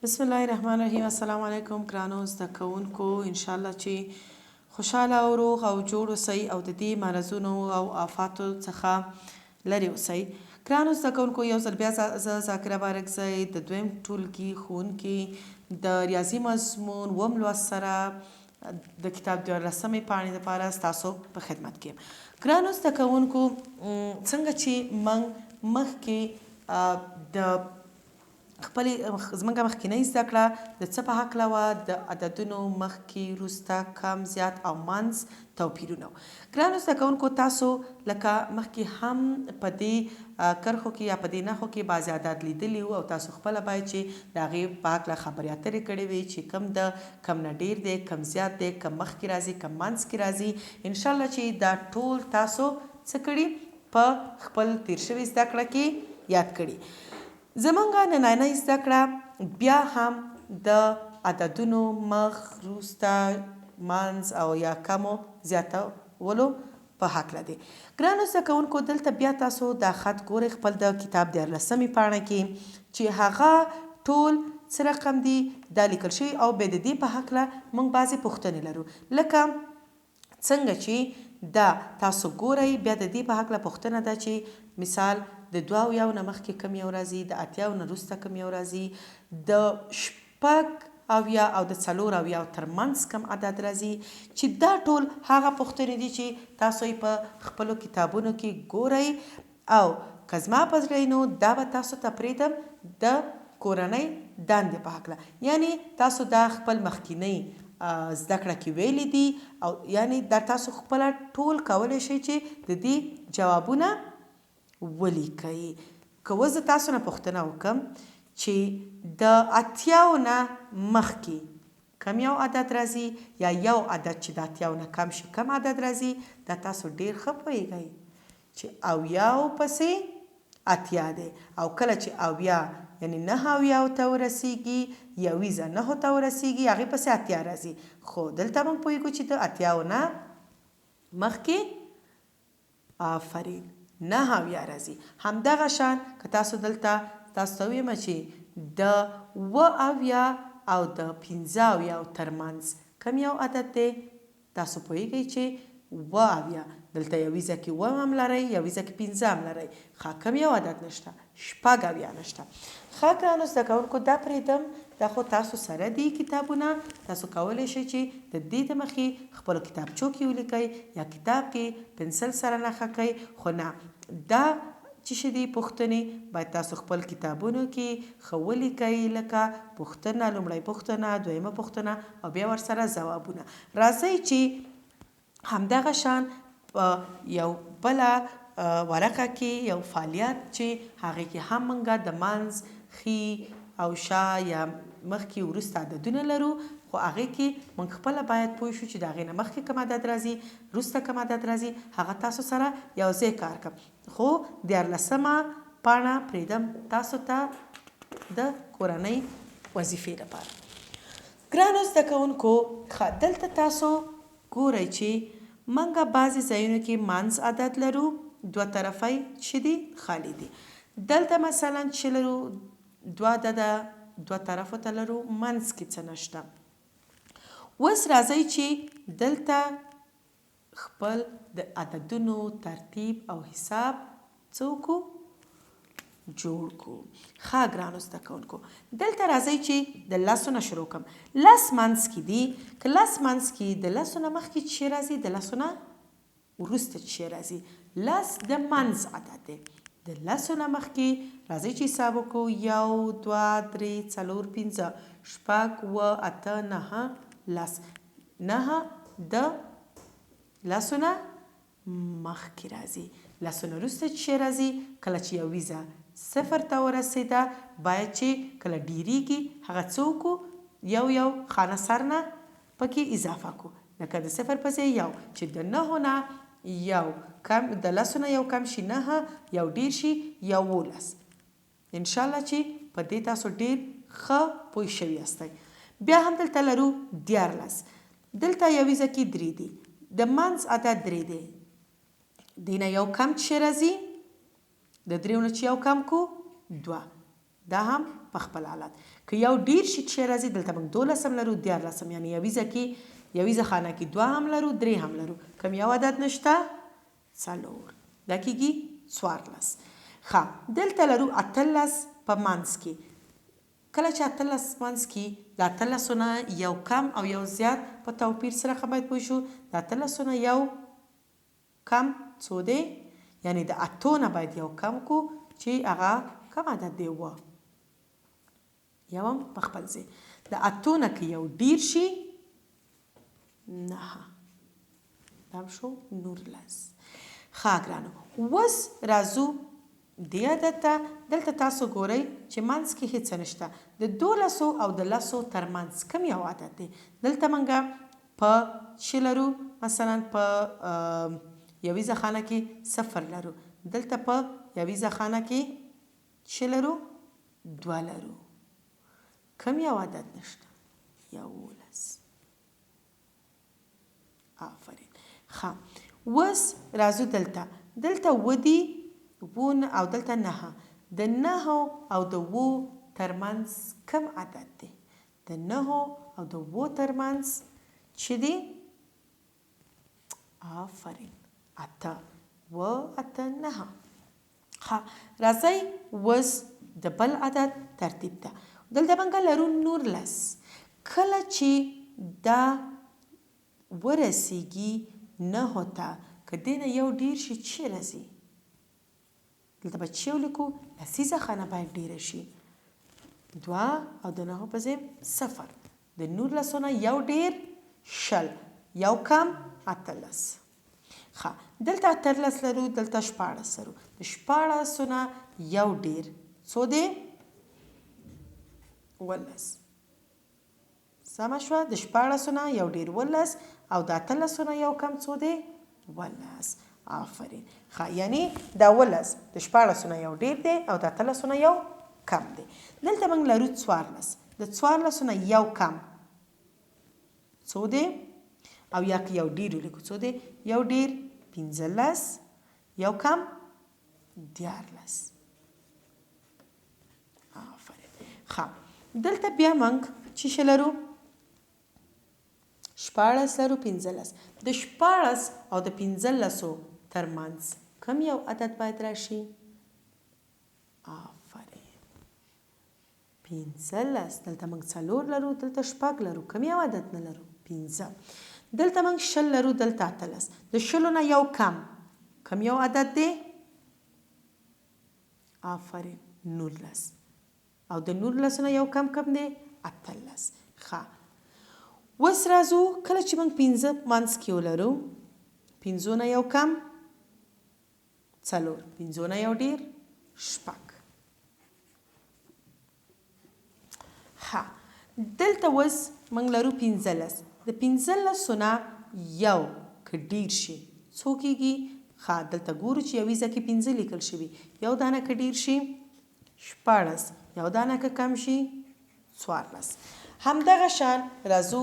بسم الله الرحمن الرحیم. السلام علیکم ګرانو زده کوونکو. انشاءالله چې خوشحاله او روغ او جوړ اوسئ او د دې مرضونو او آفاتو څخه لرې اوسئ. ګرانو زده کوونکو، یو ځل بیا زه ذاکره بارکزی د دویم ټولګي ښوونکي د ریاضي مضمون اووم لوست سره د کتاب 14مې پاڼې دپاره ستاسو په خدمت کې یم. ګرانو زده کوونکو، څنګه چې موږ مخکې د زموږ مخکینۍ زده کړه د څه په هکله وه؟ د عددونو مخکې، وروسته، کم، زیات او منځ توپیرونه. ګرانو زده کوونکو، تاسو لکه مخکې هم په دې کرښو کې یا په دې نښو کې بعضې عدد لیدلي وو او تاسو خپله باید چې د هغې په هکله خبرې اترې کړې وي چې کم نه ډېر دی، کم زیات دی، کم مخکې راځي، کم منځ کې راځي. انشاءالله چې دا ټول تاسو څه کړي؟ په خپل تیر شوي زده کړه کې یاد کړي. زمونږ نننۍ زده کړه بیا هم د عددونو مخ، وروسته، منځ او یا کمو زیاتولو په هکله دی. ګرانو زده کوونکو، دلته بیا تاسو دا خط ګورئ خپل د کتاب 14مې پاڼه کې چې هغه ټول څه رقم دي دا لیکل شوي او بیا د دې په هکله موږ بعضې پوښتنې لرو. لکه څنګه چې دا تاسو ګورئ، بیا د دې په هکله پوښتنه ده چې مثال د 2 نه مخکې کم یو راځي، د 8 نه وروسته کم یو راځي، د 6 او د 4 ترمنځ کم عدد راځي. چې دا ټول هغه پوښتنې دي چې تاسو یې په خپلو کتابونو کې ګورئ او که زما په زړه نو دا به تاسو ته پرېږدم د کورنۍ دندې په هکله. یعنی تاسو دا خپل مخکینۍ زده کړه کې ویلي دي او یعنی دا تاسو خپله ټول کولی شئ چې د دې جوابونه ولیکئ. که زه تاسو نه پوښتنه وکړم چې د 8 نه مخکې کم یو عدد راځي یا یو عدد چې د 8 نه کم شي کم عدد راځي، دا تاسو ډیر ښه پوهیږئ چې 90 پسې 8 دی او کله چې 90 یعنی 9 ته ورسیږي، 1 9 ته ورسیږي، هغې پسې 8 راځي. خو دلته موږ پوهیږو چې د 8 نه مخکې آفرین 9 راځي. همدغه شان که تاسو دلته تاسو ته ویم چې د 70 او د 50 ترمنځ کم یو عدد دی، تاسو پوهیږئ چې 70 دلته 1 کې 7 هم لرئ، 1 کې 15 هم لرئ. کم یو عدد نشته، 70 نشته. ګرانو زده کوونکو، دا پرېږدم، دا خو تاسو سره دي کتابونه، تاسو کولی شئ چې د دې د مخې خپلو کتابچو کې ولیکئ یا کتاب کې پنسل سره نښه کړئ. خو نه، دا چې دي پوښتنې باید تاسو خپل کتابونو کې ښه ولیکئ، لکه پوښتنه، لومړۍ پوښتنه، دویمه پوښتنه او بیا ورسره ځوابونه. راځئ چې همدغه شان په یو بله ورقه کې یو فعالیت چې هغې کې هم موږ د منځ، ښي او شا یا مخکې وروسته عددونه لرو، خو هغې کې موږ خپله باید پوه شو چې د هغې نه مخکې کوم عدد راځي، وروسته کوم عدد راځي، هغه تاسو سره یو ځای کار کوم. خو 14مه پاڼه پرېږدم تاسو ته د کورنۍ وظیفې لپاره. ګرانو زده کوونکو، دلته تاسو ګورئ چې موږ بعضې ځایونو کې منځ عدد لرو، 2 طرفی چې دي خالی دي. دلته مثلا چې لرو 2 عدده 2 طرفو ته لرو، منځ کې څه نشته. اوس راځئ چې دلته خپل د عددونو ترتیب او حساب څه وکړو؟ جوړ کړو. ګرانو زده کوونکو، دلته راځئ چې د 10 نه شروع کړم. 10 منځ کې دي، که 10 منځ کې د 10 نه مخکې چې راځي، د 10 نه وروسته چې راځي. 10 د منځ عدد دی. د 10 نه مخکې راځئ چې حساب وکړو: 1 2 3 4 5 6 7 8 9 10. 9 د 10 نه مخکې راځي. 10 نه وروسته چې راځي، کله چې 1 0 ته ورسېده، باید چې کله ډیریږي هغه څه وکړو؟ یو خانه سر نه پکې اضافه کړو. لکه د 0 پسې 1 چې د 9 نه یو کم، د 10 نه یو کم شي 9، یو ډیر شي 11. انشاءالله چې په دې تاسو ډیر ښه پوه شوي یاستئ. بیا هم دلته لرو 14. دلته 1 کې 3 دي، د منځ عدد 3 دی. دې نه یو کم چې راځي، د 3 نه چې یو کم کو 2، دا هم په خپل حالت که یو ډیر شي چې راځي دلته موږ 12 هم لرو 14 یعنی یویزه خانه کې 2 هم لرو 3 هم لرو کوم یو عدد نشته 4 دا کېږي 14 ښه دلته لرو 18 په منځ کې کله چې 18 منځ کې د 18 نه یو کم او یو زیات په توپیر سره باید پوه شو د 18 نه یو کم څو دی یعنی د 8 نه باید یو کم کو چې هغه کم عدد دی و یو هم په خپل ځای د 8 نه که یو ډیر شي 9 دا شو 19 ښه ګرانو اوس راځو دې عدد ته دلته تاسو ګورئ چې منځ کې هیڅ نشته د 12 او د 10 ترمنځ کوم یو عدد دی دلته موږ په چې لرو مثلا په یویزه خانه کې 0 لرو دلته په یویزه خانه کې چې لرو 2 لرو کوم یو عدد نشته 11 آفرین ښه اوس راځو دلته ودی وون او دلته 9 د 9 او د 7 ترمنځ کم عدد دی د 9 او د 7 ترمنځ چې دی آفرین 8 و 8 9 ښه راځئ اوس د بل عدد ترتیب ته دلته موږ لرو 19 کله چې دا ورسیږي 9 ته که دې نه یو ډیر شي چې راځي دلته به چې ولیکو لسیزه خانه باید ډیره شي 2 او د 9 په ځای 0 د 19 نه یو ډیر شل یو کم 18 ښه دلته 18 لرو دلته 14 لرو د 14 نه یو ډیر څو دی 18 سمه شوه د 14 نه یو ډیر 18 او د 18 نه یو کم څو دی 18 آفرین ښه یعنی دا 18 د 14 نه یو ډیر دی او د 18 نه یو کم دی دلته موږ لرو 14 د 14 نه یو کم څو دی او یا که یو ډیر ولیکو څو دی یو ډیر 15 یو کم 14 آفرین ښه دلته بیا موږ چې لرو 14 لرو 15 د 14 او د 15 ترمنځ کوم یو عدد باید راشي آفرین 15 دلته موږ 4 لرو دلته 6 لرو کوم یو عدد نه لرو 15 دلته موږ 0 لرو دلته 18 د 0 نه یو کم کوم یو عدد دی آفرین 19 او د 19 نه یو کم کوم دی 18 ښه اوس راځو کله چې موږ 15 منځ کې ولرو 15 نه یو کم 4 15 نه یو ډیر 6 ښه دلته اوس موږ لرو 15 د 15 نه یو که ډیر شي څو کېږي ښه دلته ګورو چې یویزه کې 15 لیکل شوي یو دانه که ډیر شي 14 یو دانه که کم شي 14 همدغه شان راځو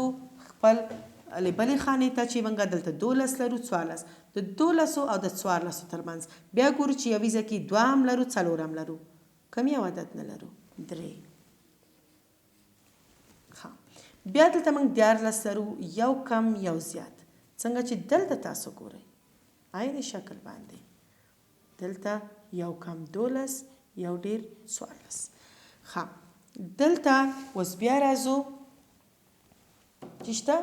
خپل بلې خانې ته چې موږ دلته 12 لرو 14 د 12 او د 14 ترمنځ بیا ګورو چې یویزه کې 2 هم لرو 4 هم لرو کوم یو عدد نه لرو 3 بیا دلته موږ 14 لرو یو کم یو زیات څنګه چې دلته تاسو ګورئ عین شکل باندې دلته یو کم 12 یو ډیر 14 ښه دلته اوس بیا راځو چې شته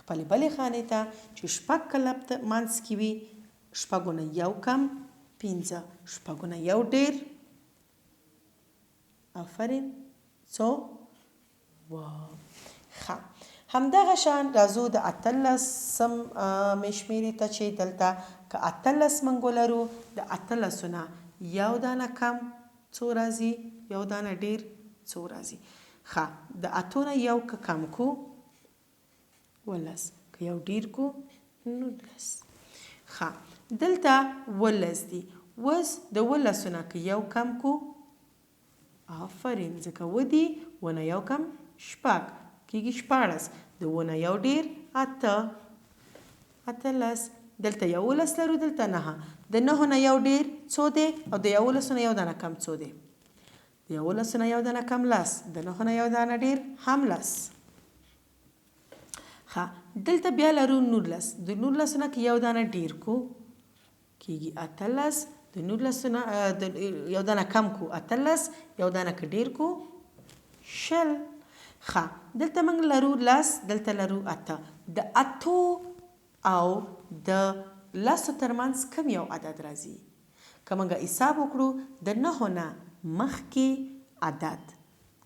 خپلې بلې خانې ته چې 6 کله منځ کې وي 6 نه یو کم 15 6 نه یو ډیر آفرین څو ښه همدغه شان راځو د 18 مشمېرې ته چې دلته که 18 موږ ولرو د 18 نه یو دانه کم څو راځي یو دانه ډیر څو راځي ښه د 8 نه یو که کم کو 19 که یو ډیر کو 19 ښه دلته 19 دی اوس د 19 نه که یو کم کو آفرین ځکه ودي ونه یو کم 6 کېږي 14 د ونه یو ډیر 18 دلته 11 لرو دلته 9 د 9 نه یو ډیر څو دی او د 11 نه یو دانه کم څو دی د 11 نه یو دانه کم لس د 9 نه یو دانه ډیر هم لس. ښه دلته بیا لرو 19 د 19 نه که یو دانه ډیر کو کیږي 18 د 19 نه یو دانه کم کو 18 یو دانه که ډیر کو شل. ښه دلته موږ لرو لس دلته لرو اته د اتو او د لسو ترمنځ کم یو عدد راځي که موږ حساب وکړو د 9 نه مخکې عدد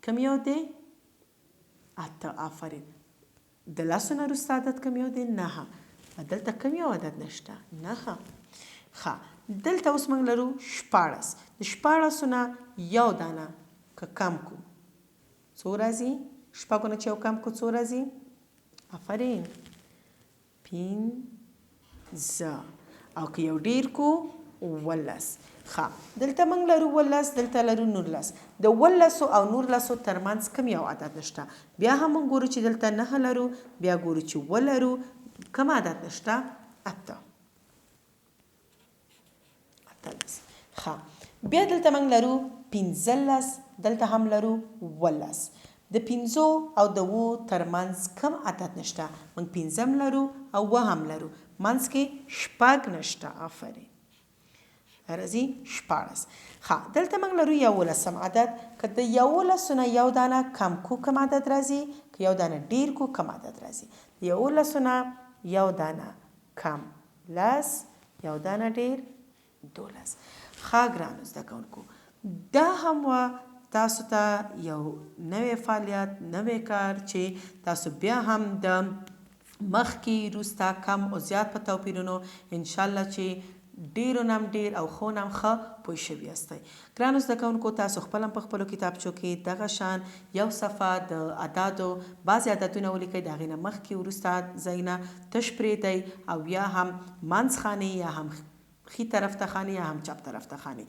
کم یو دی اته. آفرین د لسو نه وروسته عدد کم یو دی 9 دلته کم یو عدد نشته 9. ښه دلته اوس موږ لرو 14 د 14 نه یو دانه که کم کو څو راځي شپږو نه چې یو کم کو څو راځي آفرین 15 او که یو ډیر کو 19. ښه دلته موږ لرو 19 دلته لرو 19 د 19 او 19 ترمنځ کم یو عدد نشته بیا هم موږ ګورو چې دلته 9 لرو بیا ګورو چې ولرو کم عدد نشته 8. ښه بیا دلته موږ لرو 15 دلته هم لرو 19 د 15 او د 20 ترمنځ کم عدد نشته موږ 15 لرو او 2 هم لرو منځ کې شپږ نشته. آفرین راځي 14. ښه دلته موږ لرو 11 عدد که د 11 نه یو دانه کم کو کم عدد راځي که یو دانه ډیر کو کم عدد راځي. د 11 نه یو دانه کم لس یو دانه ډیر 12. ښه ګرانو زده کوونکو دا هم وه تاسو ته یو نوی فعالیت نوی کار چې تاسو بیا هم د مخکې وروسته کم او زیات په توپیرونو انشاءالله چې ډیرو نم ډیر او ښو نم ښه پوه شوي یاستئ. ګرانو زده کوونکو تاسو خپل هم په خپلو کتابچو کې دغه شان یو صفحه د اعدادو بعضې عددونه ولیکئ د هغې نه مخکې وروسته ځایونه تش پرېږدئ او یا هم منځ خانې یا هم ښي طرف ته خانې یا هم چپ طرف ته خانې.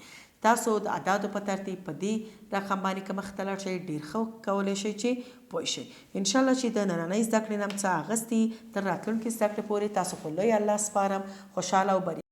تاسو د اعدادو په ترتیب په دې رقم باندې که مخې ته لاړ شئ ډېر ښه کولی شئ چې پوه شئ. انشاءالله چې د نننۍ زده کړې نه څه اخیستي تر راتلونکې زده کړې پورې تاسو په لوی الله سپارم. خوشحاله او بریالي